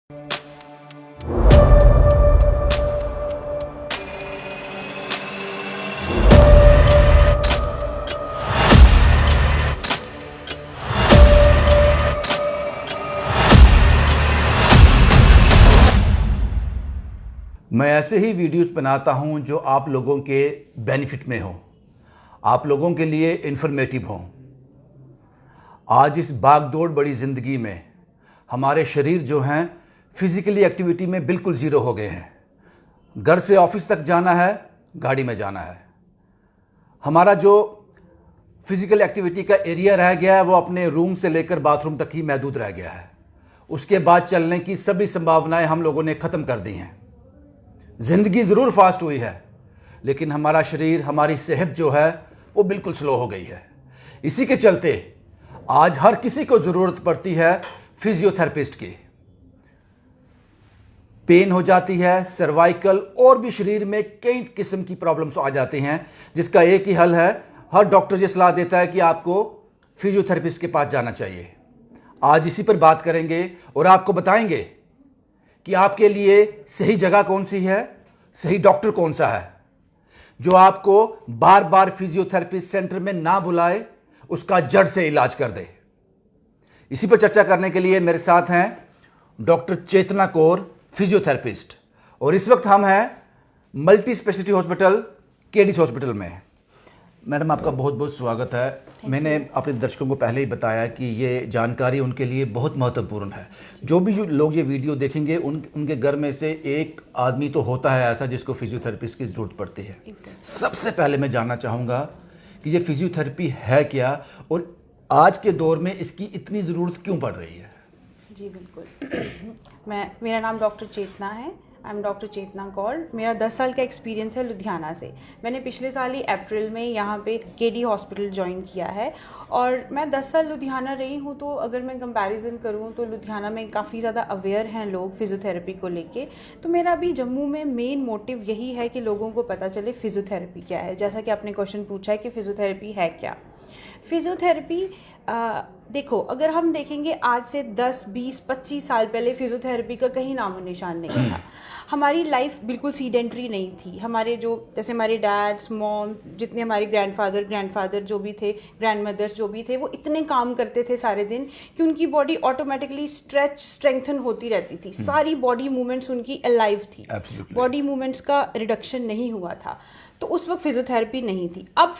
मैं ऐसे ही वीडियोस बनाता हूं जो आप लोगों के बेनिफिट में हो, आप लोगों के लिए इन्फॉर्मेटिव हो। आज इस भागदौड़ बड़ी ज़िंदगी में हमारे शरीर जो हैं फिज़िकली एक्टिविटी में बिल्कुल ज़ीरो हो गए हैं। घर से ऑफिस तक जाना है, गाड़ी में जाना है। हमारा जो फिज़िकल एक्टिविटी का एरिया रह गया है वो अपने रूम से लेकर बाथरूम तक ही महदूद रह गया है। उसके बाद चलने की सभी संभावनाएं हम लोगों ने ख़त्म कर दी हैं। ज़िंदगी ज़रूर फास्ट हुई है, लेकिन हमारा शरीर, हमारी सेहत जो है वो बिल्कुल स्लो हो गई है। इसी के चलते आज हर किसी को ज़रूरत पड़ती है फिजियोथेरेपिस्ट की। पेन हो जाती है, सर्वाइकल और भी शरीर में कई किस्म की प्रॉब्लम्स आ जाती हैं, जिसका एक ही हल है। हर डॉक्टर ये सलाह देता है कि आपको फिजियोथेरेपिस्ट के पास जाना चाहिए। आज इसी पर बात करेंगे और आपको बताएंगे कि आपके लिए सही जगह कौन सी है, सही डॉक्टर कौन सा है, जो आपको बार बार फिजियोथेरेपिस्ट सेंटर में ना बुलाए, उसका जड़ से इलाज कर दे। इसी पर चर्चा करने के लिए मेरे साथ हैं डॉक्टर चेतना कौर, फिजियोथेरेपिस्ट, और इस वक्त हम हैं मल्टी स्पेशलिटी हॉस्पिटल, केडीस हॉस्पिटल में। मैडम, आपका बहुत बहुत स्वागत है। मैंने अपने दर्शकों को पहले ही बताया कि ये जानकारी उनके लिए बहुत महत्वपूर्ण है। जो लोग ये वीडियो देखेंगे उनके घर में से एक आदमी तो होता है ऐसा जिसको फिजियोथेरेपिस्ट की ज़रूरत पड़ती है। सबसे पहले मैं जानना चाहूँगा कि ये फिजियोथेरेपी है क्या और आज के दौर में इसकी इतनी ज़रूरत क्यों पड़ रही है? जी बिल्कुल। मेरा नाम डॉक्टर चेतना है। आई एम डॉक्टर चेतना कौर। मेरा 10 साल का एक्सपीरियंस है लुधियाना से। मैंने पिछले साल ही अप्रैल में यहाँ पे केडी हॉस्पिटल ज्वाइन किया है और मैं 10 साल लुधियाना रही हूँ। तो अगर मैं कंपैरिजन करूँ तो लुधियाना में काफ़ी ज़्यादा अवेयर हैं लोग फिजियोथेरेपी को लेके। तो मेरा अभी जम्मू में मेन मोटिव यही है कि लोगों को पता चले फिजियोथेरेपी क्या है। जैसा कि आपने क्वेश्चन पूछा है कि फिजियोथेरेपी है क्या। फिजियोथेरेपी देखो, अगर हम देखेंगे आज से 10, 20, 25 साल पहले फिजियोथेरेपी का कहीं नामो निशान नहीं था। हमारी लाइफ बिल्कुल सीडेंट्री नहीं थी। हमारे जैसे हमारे डैड्स, मॉम, जितने हमारे ग्रैंडफादर जो भी थे, ग्रैंडमदर्स जो भी थे, वो इतने काम करते थे सारे दिन कि उनकी बॉडी ऑटोमेटिकली स्ट्रेंथन होती रहती थी। सारी बॉडी मूवमेंट्स उनकी अलाइव थी। बॉडी मूवमेंट्स का रिडक्शन नहीं हुआ था। तो उस वक्त फिजियोथेरेपी नहीं थी। अब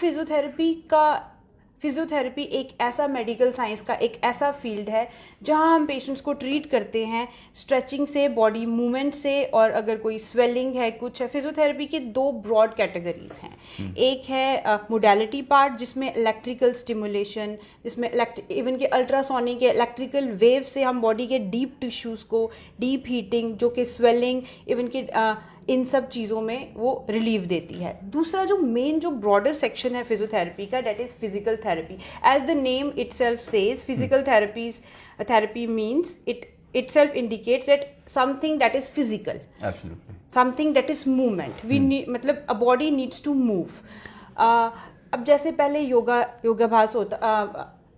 फिजियोथेरेपी एक ऐसा मेडिकल साइंस का एक ऐसा फील्ड है जहां हम पेशेंट्स को ट्रीट करते हैं स्ट्रेचिंग से, बॉडी मूवमेंट से, और अगर कोई स्वेलिंग है, कुछ है। फिजियोथेरेपी के 2 ब्रॉड कैटेगरीज हैं। एक है मोडालिटी पार्ट, जिसमें इलेक्ट्रिकल स्टिमुलेशन, जिसमें इवन के अल्ट्रासोनिक के इलेक्ट्रिकल वेव से हम बॉडी के डीप टिश्यूज़ को, डीप हीटिंग, जो कि स्वेलिंग, इवन के इन सब चीज़ों में वो रिलीफ देती है। दूसरा जो मेन जो ब्रॉडर सेक्शन है फिजियोथेरेपी का, that is physical therapy. As the name itself says, physical therapy means itself indicates that something that is physical, absolutely, something that is movement. We need, मतलब a body needs to move. अब जैसे पहले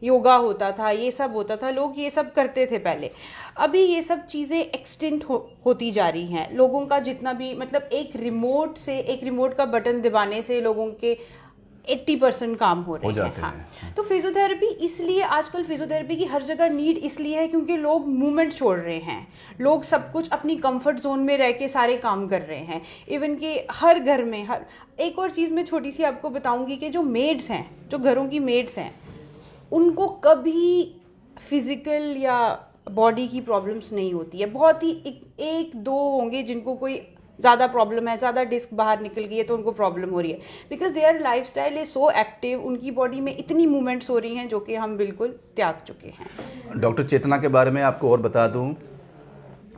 योगा होता था, ये सब होता था, लोग ये सब करते थे पहले। अभी ये सब चीज़ें एक्सटेंट होती जा रही हैं। लोगों का जितना भी, मतलब एक रिमोट का बटन दबाने से लोगों के 80% काम हो रहे हैं। हाँ। तो फिजियोथेरेपी इसलिए आजकल फिजियोथेरेपी की हर जगह नीड इसलिए है क्योंकि लोग मूवमेंट छोड़ रहे हैं। लोग सब कुछ अपनी कंफर्ट जोन में रह के सारे काम कर रहे हैं। इवन कि हर घर में एक और चीज़ मैं छोटी सी आपको बताऊंगी कि जो मेड्स हैं, जो घरों की मेड्स हैं, उनको कभी फिजिकल या बॉडी की प्रॉब्लम्स नहीं होती है। बहुत ही एक दो होंगे जिनको कोई ज़्यादा प्रॉब्लम है, ज़्यादा डिस्क बाहर निकल गई है तो उनको प्रॉब्लम हो रही है, because there lifestyle is so active. उनकी बॉडी में इतनी मूवमेंट्स हो रही हैं जो कि हम बिल्कुल त्याग चुके हैं। डॉक्टर चेतना के बारे में आपको और बता दूं,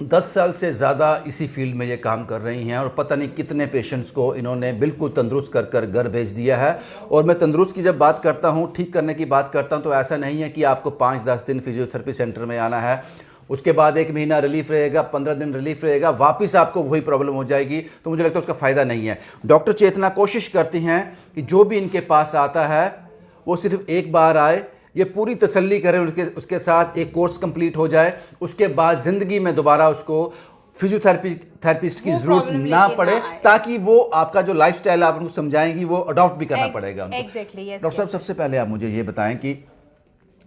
10 साल से ज़्यादा इसी फील्ड में ये काम कर रही हैं और पता नहीं कितने पेशेंट्स को इन्होंने बिल्कुल तंदुरुस्त कर घर भेज दिया है। और मैं तंदुरुस्त की जब बात करता हूँ, ठीक करने की बात करता हूँ, तो ऐसा नहीं है कि आपको 5-10 दिन फिजियोथेरेपी सेंटर में आना है, उसके बाद 1 महीना रिलीफ रहेगा, 15 दिन रिलीफ रहेगा, वापस आपको वही प्रॉब्लम हो जाएगी। तो मुझे लगता है उसका फ़ायदा नहीं है। डॉक्टर चेतना कोशिश करती हैं कि जो भी इनके पास आता है वो सिर्फ एक बार आए ये पूरी तसल्ली करें, उसके साथ एक कोर्स कंप्लीट हो जाए, उसके बाद ज़िंदगी में दोबारा उसको थेरेपिस्ट की जरूरत ना पड़े, ताकि वो आपका जो लाइफस्टाइल आप उनको समझाएंगी वो अडॉप्ट भी करना पड़ेगा उनको। डॉक्टर साहब, सबसे पहले आप मुझे ये बताएं कि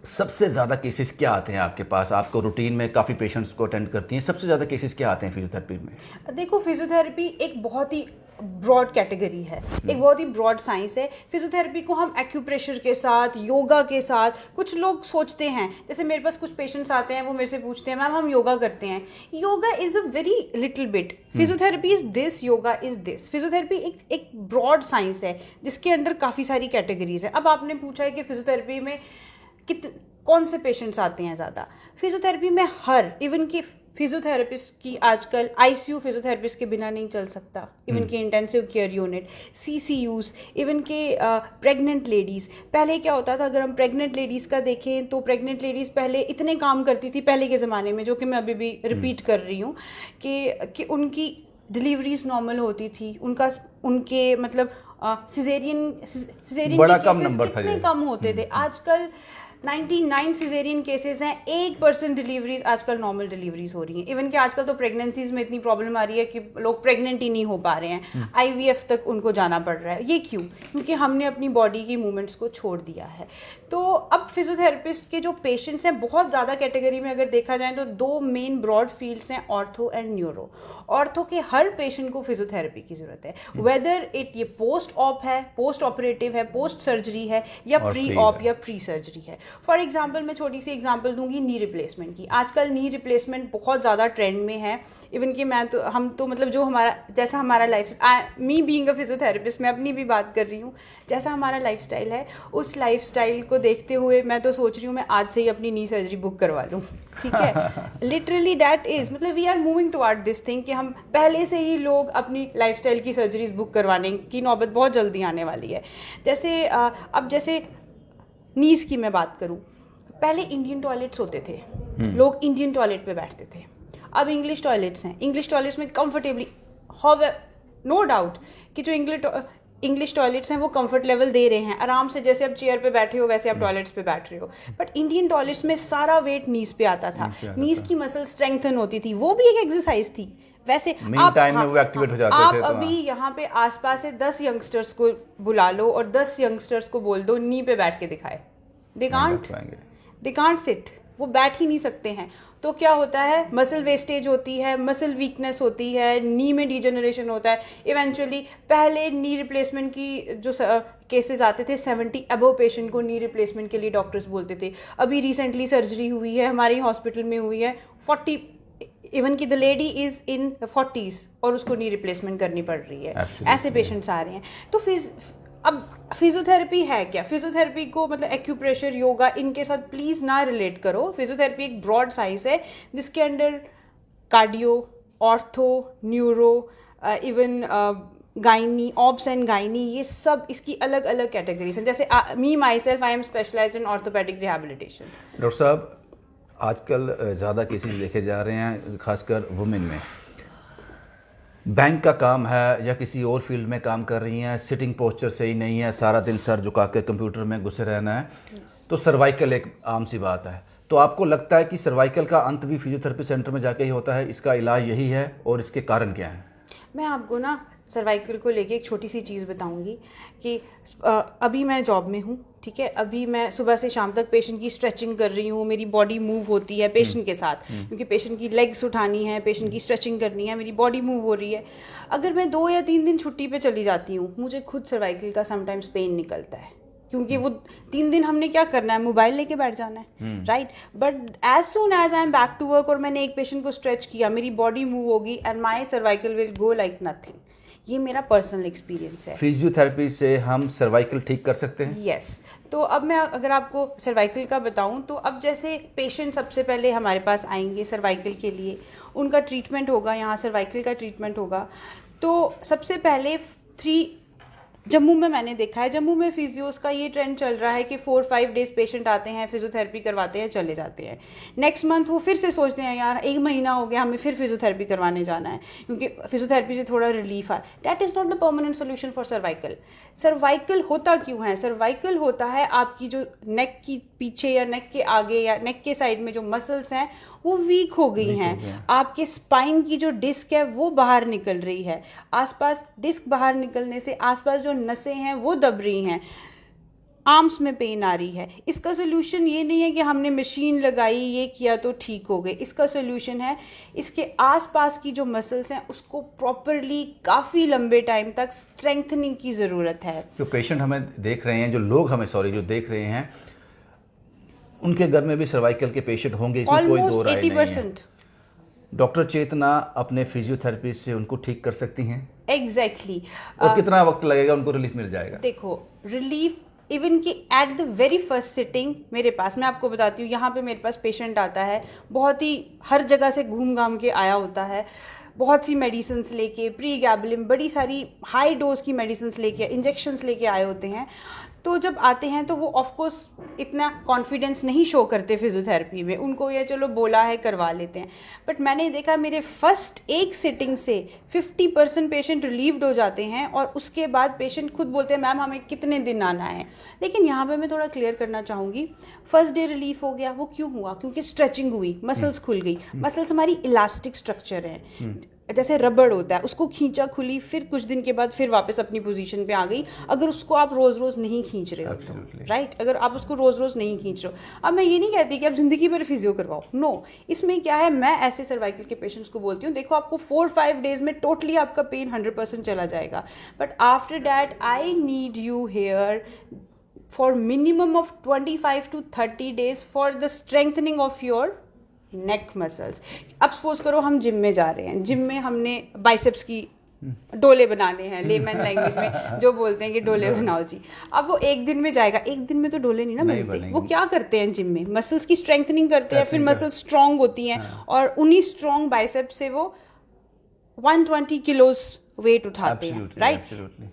सबसे ज़्यादा केसेस क्या आते हैं आपके पास? आपको रूटीन में काफ़ी पेशेंट्स को अटेंड करती हैं, सबसे ज़्यादा केसेस क्या आते हैं फिजियोथेरेपी में? देखो, फिजियोथेरेपी एक बहुत ही ब्रॉड कैटेगरी है, एक बहुत ही ब्रॉड साइंस है। फिजियोथेरेपी को हम एक्यूप्रेशर के साथ, योगा के साथ, कुछ लोग सोचते हैं, जैसे मेरे पास कुछ पेशेंट्स आते हैं, वो मेरे से पूछते हैं, मैम हम योगा करते हैं। Yoga is a very little bit, physiotherapy is this, yoga is this. Physiotherapy एक ब्रॉड साइंस है जिसके अंडर काफ़ी सारी कैटेगरीज है। अब आपने पूछा है कि फिजियोथेरेपी में कौन से पेशेंट्स आते हैं ज़्यादा? फिजियोथेरेपी में इवन कि फिजियोथेरेपिस्ट की आजकल आईसीयू फिजियोथेरेपिस्ट के बिना नहीं चल सकता, इवन के इंटेंसिव केयर यूनिट, सीसीयूज, इवन के प्रेग्नेंट लेडीज़। पहले क्या होता था, अगर हम प्रेग्नेंट लेडीज़ का देखें तो प्रेग्नेंट लेडीज़ पहले इतने काम करती थी पहले के ज़माने में, जो कि मैं अभी भी रिपीट कर रही हूँ, कि उनकी डिलीवरीज नॉर्मल होती थी, उनके मतलब सिजेरियन बड़ा के कम केसेस नंबर था, कितने कम होते थे। आजकल 99 सिजेरियन केसेस हैं, 1% डिलीवरीज आजकल नॉर्मल डिलीवरीज हो रही हैं। इवन कि आजकल तो प्रेगनेंसीज में इतनी प्रॉब्लम आ रही है कि लोग प्रेग्नेंट ही नहीं हो पा रहे हैं, आईवीएफ तक उनको जाना पड़ रहा है। ये क्यों? क्योंकि हमने अपनी बॉडी की मूवमेंट्स को छोड़ दिया है। तो अब फिजियोथेरेपिस्ट के जो पेशेंट्स हैं, बहुत ज़्यादा कैटेगरी में अगर देखा जाए तो 2 मेन ब्रॉड फील्ड्स हैं, ऑर्थो एंड न्यूरो। ऑर्थो के हर पेशेंट को फिजियोथेरेपी की जरूरत है, वेदर ये पोस्ट ऑप है, पोस्ट ऑपरेटिव है, पोस्ट सर्जरी है, या प्री ऑप या प्री सर्जरी है। फॉर एग्जाम्पल मैं छोटी सी एग्जाम्पल दूंगी नी रिप्लेसमेंट की। आजकल नी रिप्लेसमेंट बहुत ज़्यादा ट्रेंड में है। इवन कि हम तो मतलब जो जैसा हमारा मी बीइंग अ फिजियोथेरेपिस्ट, मैं अपनी भी बात कर रही हूँ, जैसा हमारा लाइफस्टाइल है, उस लाइफस्टाइल को देखते हुए मैं तो सोच रही हूँ मैं आज से ही अपनी नी सर्जरी बुक करवा लूँ, ठीक है। लिटरली दैट इज, मतलब we are moving toward this thing कि हम पहले से ही लोग अपनी लाइफस्टाइल की सर्जरीज बुक करवाने की नौबत बहुत जल्दी आने वाली है। जैसे अब जैसे नीज की मैं बात करूं, पहले इंडियन टॉयलेट्स होते थे, लोग इंडियन टॉयलेट पे बैठते थे। अब इंग्लिश टॉयलेट्स हैं, इंग्लिश टॉयलेट्स में कंफर्टेबली, नो डाउट कि जो इंग्लिश टॉयलेट्स हैं वो कंफर्ट लेवल दे रहे हैं, आराम से जैसे आप चेयर पे बैठे हो वैसे आप टॉयलेट्स पे बैठ रहे हो। बट इंडियन टॉयलेट्स में सारा वेट नीज पे आता था, नीज की मसल स्ट्रेंथन होती थी, वो भी एक एक्सरसाइज थी। वैसे आप टाइम में वो एक्टिवेट हो जाते थे। अभी यहाँ पे आसपास से 10 यंगस्टर्स को बुला लो और 10 यंगस्टर्स को बोल दो नी पे बैठ के दिखाए, दे कांट सिट, वो बैठ ही नहीं सकते हैं। तो क्या होता है, मसल वेस्टेज होती है, मसल वीकनेस होती है, नी में डिजेनरेशन होता है। इवेंचुअली पहले नी रिप्लेसमेंट की जो केसेस आते थे, 70 अबव पेशेंट को नी रिप्लेसमेंट के लिए डॉक्टर्स बोलते थे। अभी रिसेंटली सर्जरी हुई है, हमारे हॉस्पिटल में हुई है, 40, इवन की the lady is in 40s और उसको नी रिप्लेसमेंट करनी पड़ रही है। ऐसे पेशेंट्स आ रहे हैं। तो अब फिजियोथेरेपी है क्या? फिजियोथेरेपी को मतलब एक्यूप्रेशर, योगा, इनके साथ प्लीज़ ना रिलेट करो। फिजियोथेरेपी एक ब्रॉड साइंस है जिसके under cardio, ortho, neuro, even gynae, obs and gynae, ये सब इसकी अलग अलग कैटेगरीज हैं। जैसे me myself, I am specialised in orthopaedic rehabilitation. Doctor साहब, आजकल ज़्यादा केसेस देखे जा रहे हैं, खासकर वुमेन में। बैंक का काम है या किसी और फील्ड में काम कर रही हैं, सिटिंग पोस्चर सही नहीं है, सारा दिन सर झुका के कंप्यूटर में घुसे रहना है, तो सर्वाइकल एक आम सी बात है। तो आपको लगता है कि सर्वाइकल का अंत भी फिजियोथेरेपी सेंटर में जाके ही होता है? इसका इलाज यही है और इसके कारण क्या हैं? मैं आपको ना सर्वाइकल को लेके एक छोटी सी चीज़ बताऊंगी कि अभी मैं जॉब में हूँ, ठीक है। अभी मैं सुबह से शाम तक पेशेंट की स्ट्रेचिंग कर रही हूँ, मेरी बॉडी मूव होती है पेशेंट के साथ, क्योंकि पेशेंट की लेग्स उठानी है, पेशेंट की स्ट्रेचिंग करनी है, मेरी बॉडी मूव हो रही है। अगर मैं 2 या 3 दिन छुट्टी पे चली जाती हूँ, मुझे खुद सर्वाइकल का समटाइम्स पेन निकलता है, क्योंकि वो 3 दिन हमने क्या करना है, मोबाइल लेके बैठ जाना है, right. But as soon as I am back to work और मैंने एक पेशेंट को स्ट्रेच किया, मेरी बॉडी मूव होगी and my cervical will go like nothing. ये मेरा पर्सनल एक्सपीरियंस है। फिजियोथेरेपी से हम सर्वाइकल ठीक कर सकते हैं? यस। तो अब मैं अगर आपको सर्वाइकल का बताऊं, तो अब जैसे पेशेंट सबसे पहले हमारे पास आएंगे सर्वाइकल के लिए, उनका ट्रीटमेंट होगा, यहाँ सर्वाइकल का ट्रीटमेंट होगा। तो सबसे पहले जम्मू में मैंने देखा है, जम्मू में फिजियोस का ये ट्रेंड चल रहा है कि 4-5 डेज पेशेंट आते हैं, फिजियोथेरेपी करवाते हैं, चले जाते हैं। नेक्स्ट मंथ वो फिर से सोचते हैं यार 1 महीना हो गया, हमें फिर फिजियोथेरेपी करवाने जाना है, क्योंकि फिजियोथेरेपी से थोड़ा रिलीफ आए। That is not the permanent solution for cervical. Cervical होता क्यों है? सर्वाइकल होता है आपकी जो नेक की पीछे या नेक के आगे या नेक के साइड में जो मसल्स हैं वो वीक हो गई हैं। आपके स्पाइन की जो डिस्क है वो बाहर निकल रही है, आसपास डिस्क बाहर निकलने से आसपास जो नसें हैं वो दब रही हैं, आर्म्स में पेन आ रही है। इसका सोल्यूशन ये नहीं है कि हमने मशीन लगाई, ये किया तो ठीक हो गए। इसका सोल्यूशन है इसके आसपास की जो मसल्स हैं उसको प्रॉपरली काफ़ी लंबे टाइम तक स्ट्रेंथनिंग की ज़रूरत है। जो पेशेंट हमें देख रहे हैं, जो लोग हमें जो देख रहे हैं, उनके घर में भी सर्वाइकल के पेशेंट होंगे, इसमें कोई दो राय नहीं है। डॉक्टर चेतना अपने फिजियोथेरेपिस्ट से उनको ठीक कर सकती हैं? एग्जैक्टली और कितना वक्त लगेगा, उनको रिलीफ मिल जाएगा? देखो, रिलीफ इवन कि at the very first sitting मेरे पास, मैं आपको बताती हूँ, यहाँ पे मेरे पास पेशेंट आता है, बहुत ही हर जगह से घूम घाम के आया होता है, बहुत सी मेडिसिन्स लेके, प्री गैबलिन, बड़ी सारी हाई डोज की मेडिसिन्स लेके, इंजेक्शंस लेके आए होते हैं। तो जब आते हैं तो वो ऑफकोर्स इतना कॉन्फिडेंस नहीं शो करते फिजियोथेरेपी में, उनको ये चलो बोला है करवा लेते हैं। बट मैंने देखा मेरे फर्स्ट एक सिटिंग से 50% पेशेंट रिलीव्ड हो जाते हैं और उसके बाद पेशेंट खुद बोलते हैं मैम हमें कितने दिन आना है। लेकिन यहाँ पे मैं थोड़ा क्लियर करना चाहूँगी, फर्स्ट डे रिलीफ हो गया, वो क्यों हुआ? क्योंकि स्ट्रेचिंग हुई, मसल्स खुल गई। मसल्स हमारी इलास्टिक स्ट्रक्चर हैं, जैसे रबड़ होता है, उसको खींचा खुली, फिर कुछ दिन के बाद फिर वापस अपनी पोजीशन पे आ गई। अगर उसको आप रोज रोज नहीं खींच रहे हो तो, राइट, अगर आप उसको रोज रोज नहीं खींच रहे हो। अब मैं ये नहीं कहती कि आप जिंदगी भर फिजियो करवाओ, नो। इसमें क्या है, मैं ऐसे सर्वाइकल के पेशेंट्स को बोलती हूँ देखो आपको 4-5 डेज में टोटली आपका पेन 100% चला जाएगा, but after that I need you here for minimum of 25 to 30 days for the strengthening of your neck muscles. अब सपोज करो हम जिम में जा रहे हैं, जिम में हमने बाइसेप्स की डोले बनाने हैं, लेमन लैंग्वेज में जो बोलते हैं कि डोले बनाओ जी। अब वो एक दिन में जाएगा, एक दिन में तो डोले नहीं ना बनते। वो क्या करते हैं जिम में, मसल्स की स्ट्रेंथनिंग करते हैं, फिर मसल्स स्ट्रांग होती हैं और उन्हीं स्ट्रांग बाइसेप्स से वो 120 किलोज वेट उठाते हैं, right.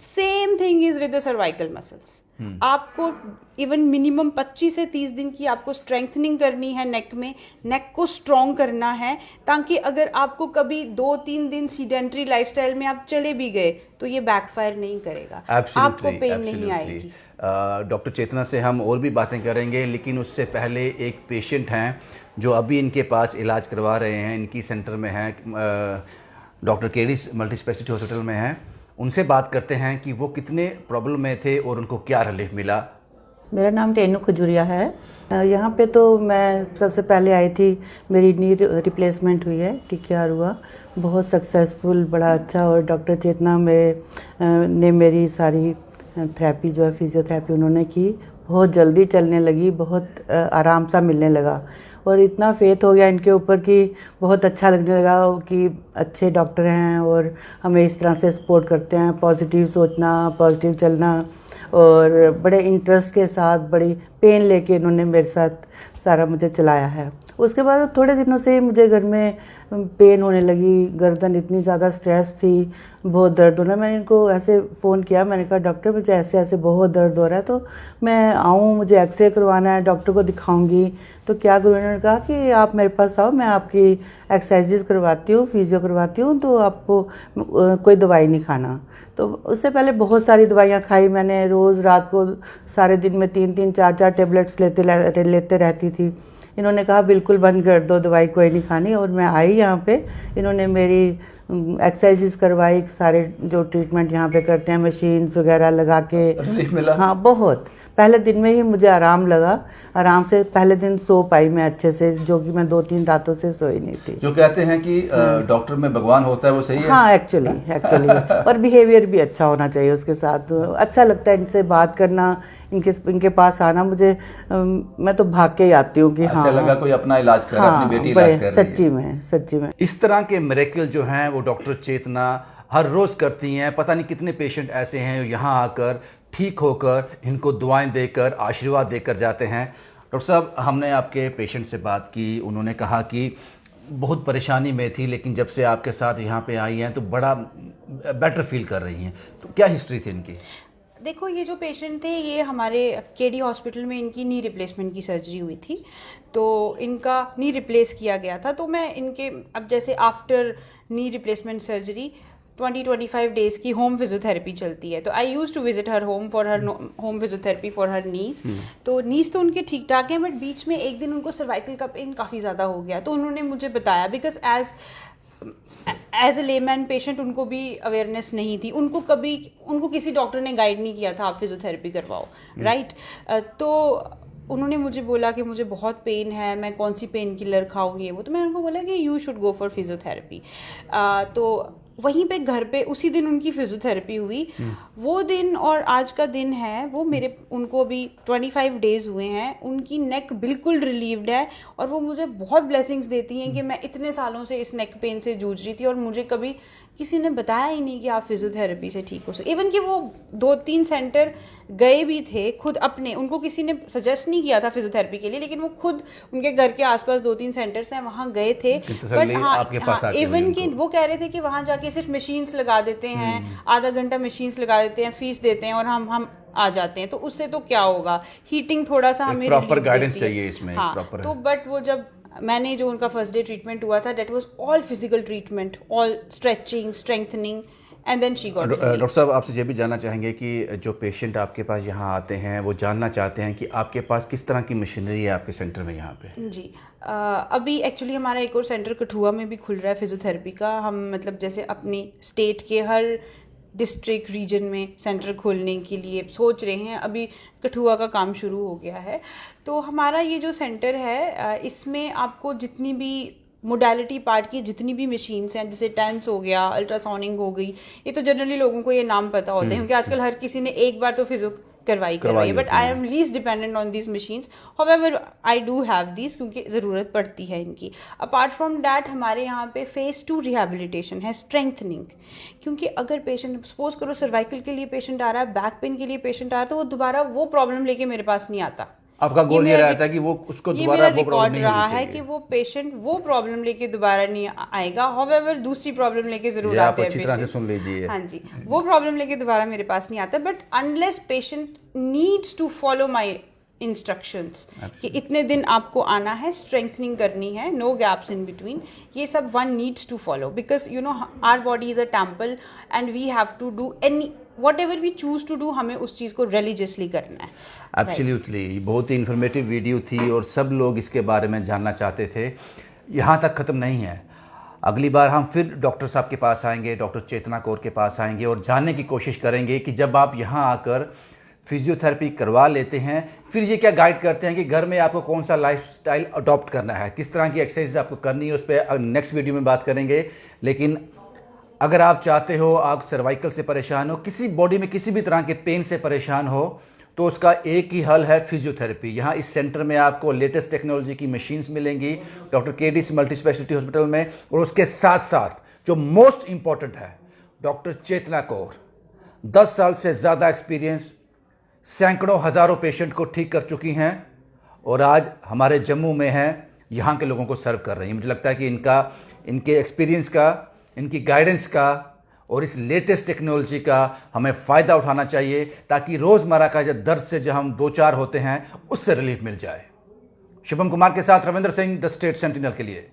Same thing is with the cervical muscles. आपको इवन मिनिमम 25 से 30 दिन की आपको स्ट्रेंथनिंग करनी है नेक में, नेक को स्ट्रॉन्ग करना है, ताकि अगर आपको कभी 2-3 दिन सीडेंट्री लाइफस्टाइल में आप चले भी गए तो ये बैकफायर नहीं करेगा, आपको पेन नहीं आएगी। डॉक्टर चेतना से हम और भी बातें करेंगे, लेकिन उससे पहले एक पेशेंट हैं जो अभी इनके पास इलाज करवा रहे हैं, इनकी सेंटर में हैं, doctor KD multi speciality hospital में हैं। उनसे बात करते हैं कि वो कितने प्रॉब्लम में थे और उनको क्या रिलीफ मिला। मेरा नाम रेनू खजूरिया है। यहाँ पे तो मैं सबसे पहले आई थी, मेरी नी रिप्लेसमेंट हुई है, TKR हुआ, बहुत सक्सेसफुल, बड़ा अच्छा। और डॉक्टर चेतना ने मेरी सारी थेरेपी जो है फिजियोथेरेपी उन्होंने की, बहुत जल्दी चलने लगी, बहुत आराम सा मिलने लगा। और इतना फेथ हो गया इनके ऊपर कि बहुत अच्छा लगने लगा कि अच्छे डॉक्टर हैं और हमें इस तरह से सपोर्ट करते हैं, पॉजिटिव सोचना, पॉजिटिव चलना, और बड़े इंटरेस्ट के साथ, बड़ी पेन लेके इन्होंने मेरे साथ सारा मुझे चलाया है। उसके बाद थोड़े दिनों से मुझे घर में पेन होने लगी, गर्दन इतनी ज़्यादा स्ट्रेस थी, बहुत दर्द होना। मैंने इनको ऐसे फ़ोन किया, मैंने कहा डॉक्टर मुझे ऐसे ऐसे बहुत दर्द हो रहा है, तो मैं आऊँ, मुझे एक्सरे करवाना है, डॉक्टर को दिखाऊंगी तो क्या करूँ? उन्होंने कहा कि आप मेरे पास आओ, मैं आपकी एक्सरसाइजेज करवाती हूँ, फिजियो करवाती हूँ, तो आपको कोई दवाई नहीं खाना। तो उससे पहले बहुत सारी दवाइयाँ खाई मैंने, रोज़ रात को सारे दिन में 3-3, 4-4 टेबलेट्स लेते रहती थी। इन्होंने कहा बिल्कुल बंद कर दो, दवाई कोई नहीं खानी। और मैं आई यहाँ पे, इन्होंने मेरी एक्सरसाइजेस करवाई, सारे जो ट्रीटमेंट यहाँ पे करते हैं, मशीन्स वगैरह लगा के। रिलीफ मिला? हाँ, बहुत। पहले दिन में ही मुझे आराम लगा, आराम से पहले दिन सो पाई मैं अच्छे से, जो कि मैं 2-3 रातों से सोई नहीं थी। जो कहते हैं कि डॉक्टर में भगवान होता है, वो सही है? हाँ, एक्चुअली और बिहेवियर भी अच्छा होना चाहिए उसके साथ। अच्छा लगता है इनसे बात करना, इनके पास आना। मुझे मैं तो भाग के ही आती हूँ कि हाँ, ऐसा लगा कोई अपना इलाज कर रहा है, अपनी बेटी इलाज कर रही है। सच्ची में इस तरह के मिरेकल जो हैं वो डॉक्टर चेतना हर रोज़ करती हैं। पता नहीं कितने पेशेंट ऐसे हैं जो यहाँ आकर ठीक होकर इनको दुआएं देकर, आशीर्वाद देकर जाते हैं। डॉक्टर साहब, हमने आपके पेशेंट से बात की, उन्होंने कहा कि बहुत परेशानी में थी, लेकिन जब से आपके साथ यहाँ पे आई हैं तो बड़ा बेटर फील कर रही हैं। तो क्या हिस्ट्री थी इनकी? देखो, ये जो पेशेंट थे, ये हमारे केडी हॉस्पिटल में इनकी नी रिप्लेसमेंट की सर्जरी हुई थी, तो इनका नी रिप्लेस किया गया था। तो मैं इनके, अब जैसे after knee replacement surgery 20-25 days की होम फिजियोथेरेपी चलती है। तो I use to visit her home for her home physiotherapy for her knees. तो नीज तो उनके ठीक ठाक हैं, बट बीच में एक दिन उनको सर्वाइकल का पेन काफ़ी ज़्यादा हो गया। तो उन्होंने मुझे बताया, because as a layman patient उनको भी अवेयरनेस नहीं थी, उनको किसी डॉक्टर ने गाइड नहीं किया था आप फिजियोथेरेपी करवाओ, राइट। तो उन्होंने मुझे बोला कि मुझे बहुत पेन है, मैं कौन सी पेन किलर खाऊँ ये वो। तो मैंने उनको बोला कि you should go for physiotherapy. तो वहीं पे घर पे उसी दिन उनकी फिजियोथेरेपी हुई। वो दिन और आज का दिन है वो उनको अभी 25 डेज हुए हैं, उनकी नेक बिल्कुल रिलीव्ड है। और वो मुझे बहुत ब्लेसिंग्स देती हैं कि मैं इतने सालों से इस नेक पेन से जूझ रही थी और मुझे कभी किसी ने बताया ही नहीं कि आप फिजियोथेरेपी से ठीक हो सकते। इवन कि वो 2-3 सेंटर गए भी थे खुद अपने, उनको किसी ने सजेस्ट नहीं किया था फिजियोथेरेपी के लिए, लेकिन वो खुद उनके घर के आसपास 2-3 सेंटर्स हैं वहाँ गए थे। बट हाँ, इवन कि वो कह रहे थे कि वहाँ जाके सिर्फ मशीन्स लगा देते हैं, आधा घंटा मशीन्स लगा देते हैं, फीस देते हैं और हम आ जाते हैं, तो उससे तो क्या होगा, हीटिंग थोड़ा सा हमें प्रॉपर गाइडेंस चाहिए इसमें। हाँ, तो बट वो जब मैंने जो उनका फर्स्ट डे ट्रीटमेंट हुआ था, that was all physical treatment, all stretching, strengthening, and then she got. Doctor साहब, आपसे ये भी जानना चाहेंगे कि जो पेशेंट आपके पास यहाँ आते हैं वो जानना चाहते हैं कि आपके पास किस तरह की मशीनरी है आपके सेंटर में यहाँ पे। जी, अभी एक्चुअली हमारा एक और सेंटर कठुआ में भी खुल रहा है फिजियोथेरेपी का। हम मतलब जैसे अपनी स्टेट के हर डिस्ट्रिक्ट रीजन में सेंटर खोलने के लिए सोच रहे हैं। अभी कठुआ का काम शुरू हो गया है। तो हमारा ये जो सेंटर है इसमें आपको जितनी भी मोडालिटी पार्ट की जितनी भी मशीन्स हैं, जैसे टेंस हो गया, अल्ट्रासाउंडिंग हो गई, ये तो जनरली लोगों को ये नाम पता होते हैं क्योंकि आजकल हर किसी ने एक बार तो फिजियो करवाई है। But I am least dependent on these machines, however I do have these क्योंकि ज़रूरत पड़ती है इनकी। अपार्ट फ्रॉम डैट हमारे यहाँ पे फेज 2 रिहेबिलिटेशन है, स्ट्रेंथनिंग। क्योंकि अगर पेशेंट सपोज करो सर्वाइकल के लिए पेशेंट आ रहा है, बैक पेन के लिए पेशेंट आ रहा है, तो वो दोबारा वो प्रॉब्लम लेके मेरे पास नहीं आता। आपका गोल ये रहता है कि वो उसको दोबारा वो प्रॉब्लम नहीं रहा है कि वो पेशेंट वो प्रॉब्लम लेके दोबारा नहीं आएगा। हाउएवर दूसरी प्रॉब्लम लेके जरूर आते हैं। अच्छी तरह से सुन लीजिए। हाँ जी, वो प्रॉब्लम लेके दोबारा मेरे पास नहीं आता। But unless patient needs to follow my instructions कि इतने दिन आपको आना है, स्ट्रेंथनिंग करनी है, नो गैप्स इन बिटवीन, ये सब one needs to follow because you know our body is a temple and we have to do any whatever we choose to do, हमें उस चीज़ को religiously करना है। एब्सोल्युटली, बहुत ही इन्फॉर्मेटिव वीडियो थी और सब लोग इसके बारे में जानना चाहते थे। यहाँ तक ख़त्म नहीं है, अगली बार हम फिर डॉक्टर साहब के पास आएंगे, डॉक्टर चेतना कौर के पास आएंगे और जानने की कोशिश करेंगे कि जब आप यहाँ आकर फिजियोथेरेपी करवा लेते हैं फिर ये क्या गाइड करते हैं कि घर में आपको कौन सा लाइफस्टाइल अडॉप्ट करना है, किस तरह की एक्सरसाइज आपको करनी है, उस पर नेक्स्ट वीडियो में बात करेंगे। लेकिन अगर आप चाहते हो, आप सर्वाइकल से परेशान हो, किसी बॉडी में किसी भी तरह के पेन से परेशान हो, तो उसका एक ही हल है फिजियोथेरेपी। यहाँ इस सेंटर में आपको लेटेस्ट टेक्नोलॉजी की मशीन्स मिलेंगी doctor KD multi speciality hospital में। और उसके साथ साथ जो मोस्ट इंपॉर्टेंट है, डॉक्टर चेतना कौर 10 साल से ज़्यादा एक्सपीरियंस, सैकड़ों हज़ारों पेशेंट को ठीक कर चुकी हैं और आज हमारे जम्मू में हैं, यहाँ के लोगों को सर्व कर रही हैं। मुझे लगता है कि इनके एक्सपीरियंस का, इनकी गाइडेंस का और इस लेटेस्ट टेक्नोलॉजी का हमें फ़ायदा उठाना चाहिए ताकि रोज़मर्रा का जो दर्द से जो हम 2-4 होते हैं उससे रिलीफ मिल जाए। शुभम कुमार के साथ Ravindra Singh, the state sentinel के लिए।